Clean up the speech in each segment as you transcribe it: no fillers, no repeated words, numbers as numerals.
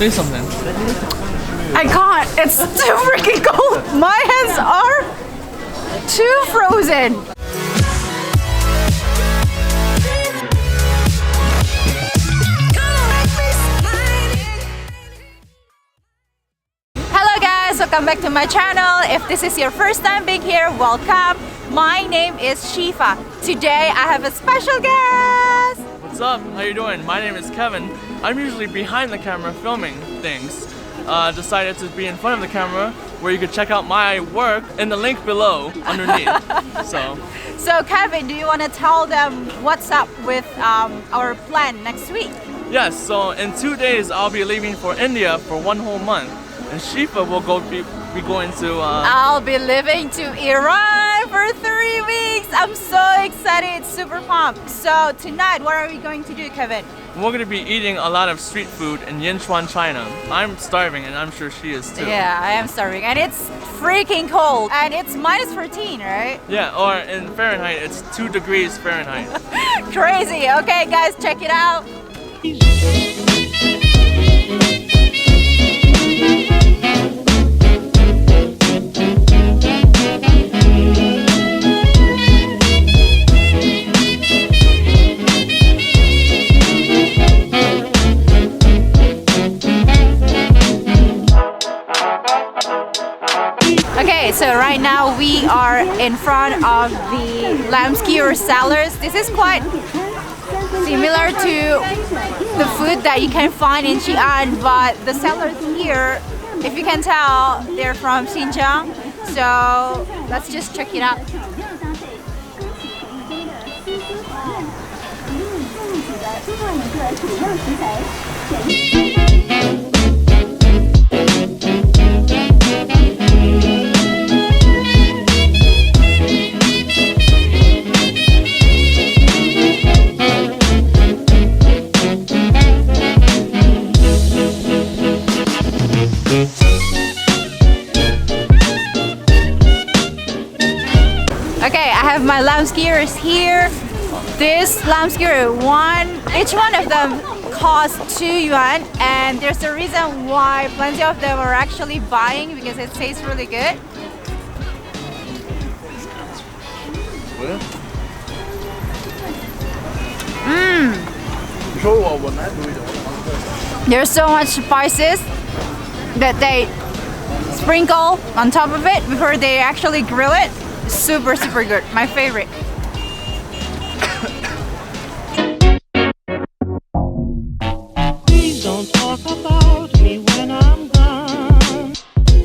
Say something. I can't. It's too freaking cold. My hands are too frozen. Hello guys, welcome back to my channel. If this is your first time being here, welcome. My name is Shifa. Today I have a special guest. What's up? How you doing? My name is Kevin. I'm usually behind the camera filming things. Decided to be in front of the camera where you could check out my work in the link below underneath. So Kevin, do you want to tell them what's up with our plan next week? yes, so in 2 days I'll be leaving for India for 1 whole month, and Shifa will be going to I'll be living to Iran for 3 weeks. I'm so excited, super pumped. So tonight, what are we going to do, Kevin? we're going to be eating a lot of street food in Yinchuan, China. I'm starving and I'm sure she is too. Yeah, I am starving, and it's freaking cold, and it's minus 14, right? Yeah, or in Fahrenheit, it's 2 degrees Fahrenheit. Crazy. Okay, guys, check it out. Okay, so right now we are in front of the lamb skewer sellers. This is quite similar to the food that you can find in Xi'an, but the sellers here, if you can tell, they're from Xinjiang. So let's just check it out. Okay, I have my lamb skewers here. This lamb skewer, each one of them costs 2 yuan, and there's a reason why plenty of them are actually buying, because it tastes really good. There's so much spices that they sprinkle on top of it before they actually grill it. Super, super good. My favorite. Please don't talk about me when I'm gone.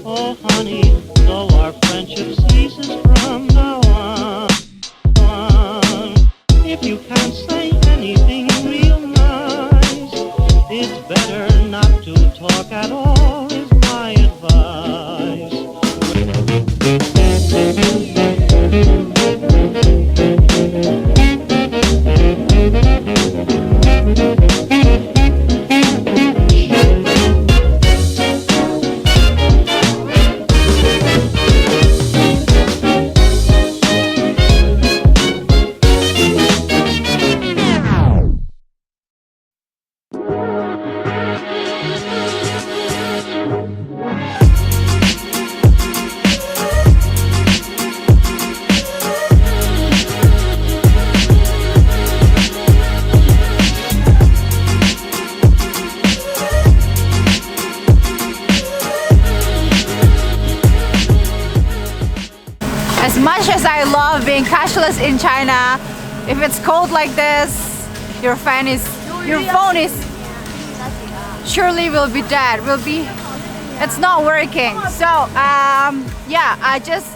Oh honey, though our friendship ceases from now on. If you can't say anything real nice, it's better not to talk at all, is my advice. As much as I love being cashless in China, if it's cold like this, your phone is surely will be dead. It's not working. So yeah, I just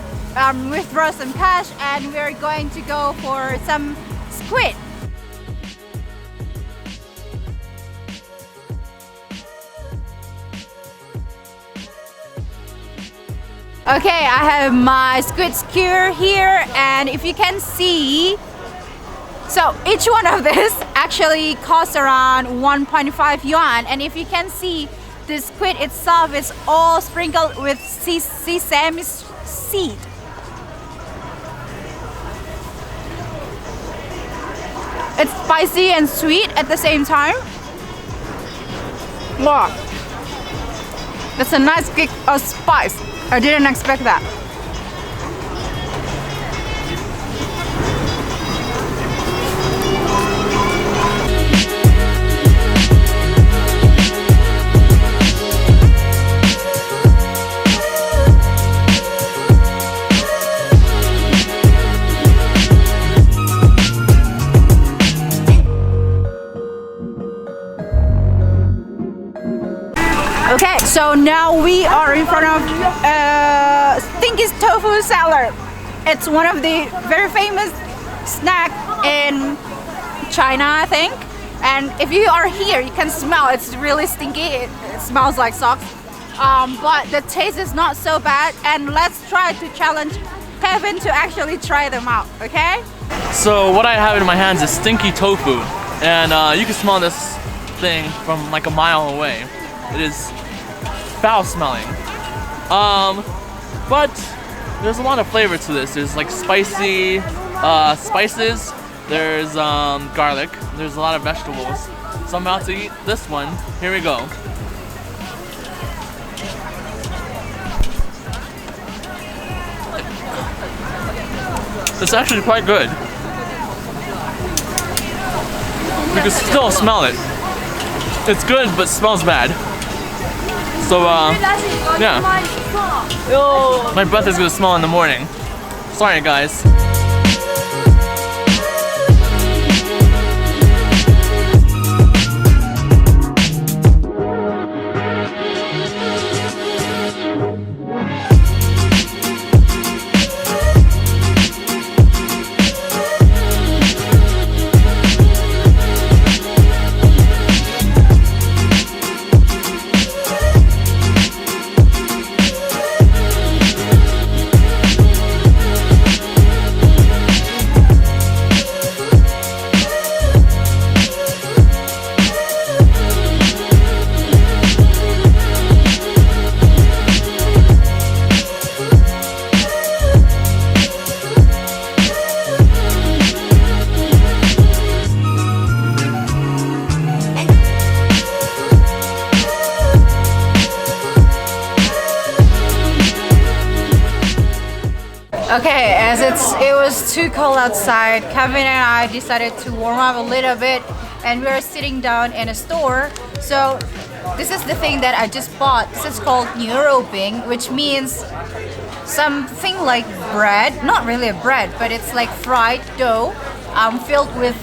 withdraw some cash, and we're going to go for some squid. Okay, I have my squid skewer here, and if you can see, so each one of this actually costs around 1.5 yuan, and if you can see, the squid itself is all sprinkled with sesame seed. It's spicy and sweet at the same time. Wow. That's a nice kick of spice. I didn't expect that. Okay, so now we are in front of Stinky Tofu Seller. It's one of the very famous snack in China, I think. And if you are here, you can smell it's really stinky. It smells like socks. But the taste is not so bad. And let's try to challenge Kevin to actually try them out, okay? So what I have in my hands is stinky tofu, and you can smell this thing from like a mile away. It is foul smelling, but there's a lot of flavor to this. There's like spicy spices, there's garlic, there's a lot of vegetables. So I'm about to eat this one. Here we go. It's actually quite good. You can still smell it. It's good, but smells bad. So, yeah. My breath is gonna smell in the morning. Sorry, guys. Okay, as it was too cold outside, Kevin and I decided to warm up a little bit, and we are sitting down in a store. So this is the thing that I just bought. This is called Bing, which means something like bread. Not really a bread, but it's like fried dough filled with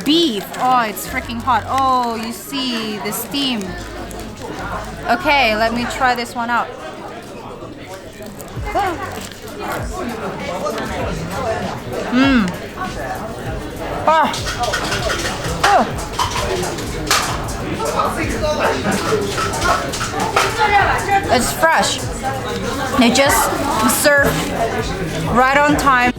beef. Oh, it's freaking hot. Oh, you see the steam. Okay, let me try this one out. It's fresh. They just serve right on time.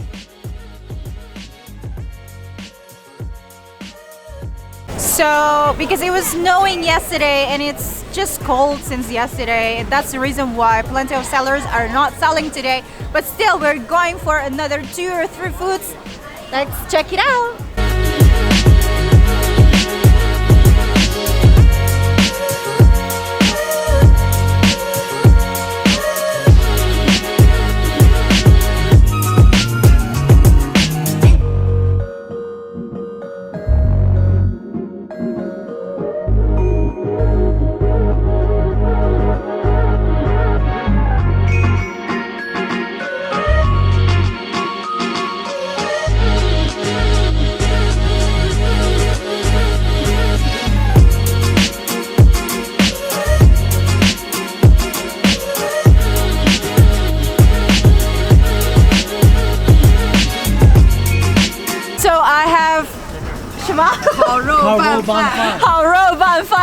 So, because it was snowing yesterday and it's just cold since yesterday, that's the reason why plenty of sellers are not selling today. But still, we're going for another 2 or 3 foods. Let's check it out.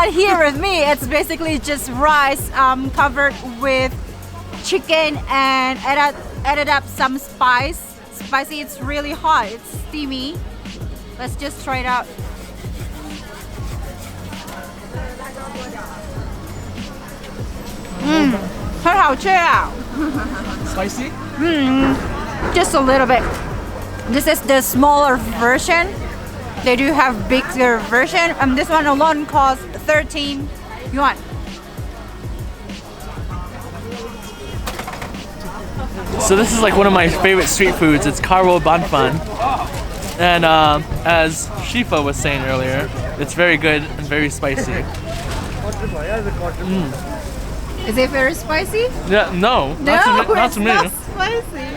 Here with me, it's basically just rice covered with chicken and added up some spicy. It's really hot, it's steamy. Let's just try it out. Spicy? Just a little bit. This is the smaller version. They do have bigger version. This one alone costs 13 yuan. So this is like one of my favorite street foods. It's karo banfan. And as Shifa was saying earlier, it's very good and very spicy. Is it very spicy? Yeah, no, not to me. Not spicy.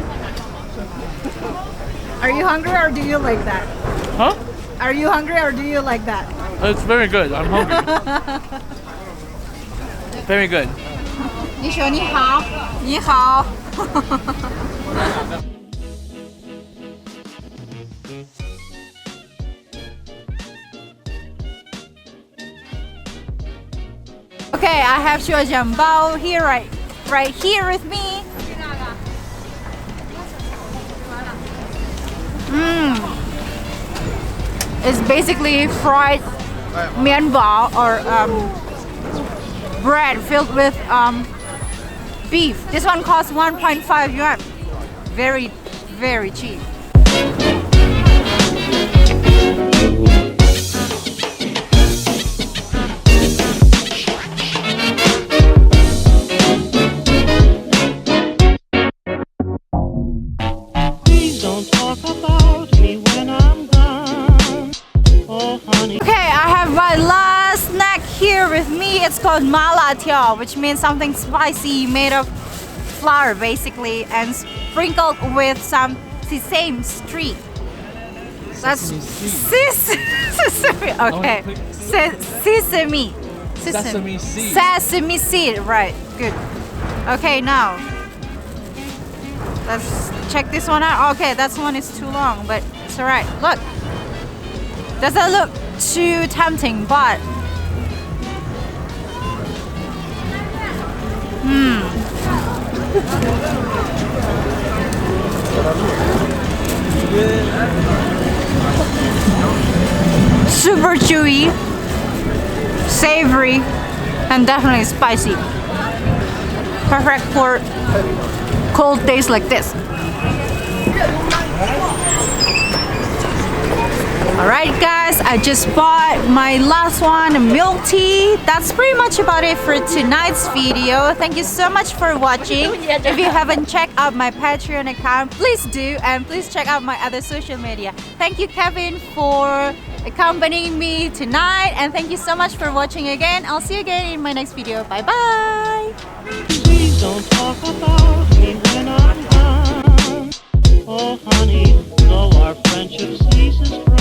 Are you hungry or do you like that? Huh? Are you hungry or do you like that? It's very good. I'm hungry. Very good. 你说你好，你好。Okay, I have Chua Jianbao here, right here with me. It's basically fried mianbao or bread filled with beef. This one costs 1.5 yuan. Very, very cheap. Please don't talk about me when I'm gone. Oh, honey. Okay, I have my last snack here with me. It's called Malatya, which means something spicy made of flour basically and sprinkled with some sesame street. That's sesame. Okay, sesame. Sesame seed. Sesame seed. Right. Good. Okay, now let's check this one out. Okay, that one is too long, but it's alright. Look, doesn't look too tempting, but super chewy, savory, and definitely spicy. Perfect for cold days like this. Alright guys, I just bought my last one, milk tea. That's pretty much about it for tonight's video. Thank you so much for watching. If you haven't checked out my Patreon account, please do, and please check out my other social media. Thank you Kevin for accompanying me tonight, and thank you so much for watching again. I'll see you again in my next video. Bye bye. Please don't talk about me when I'm gone. Oh, honey, though our friendship ceases from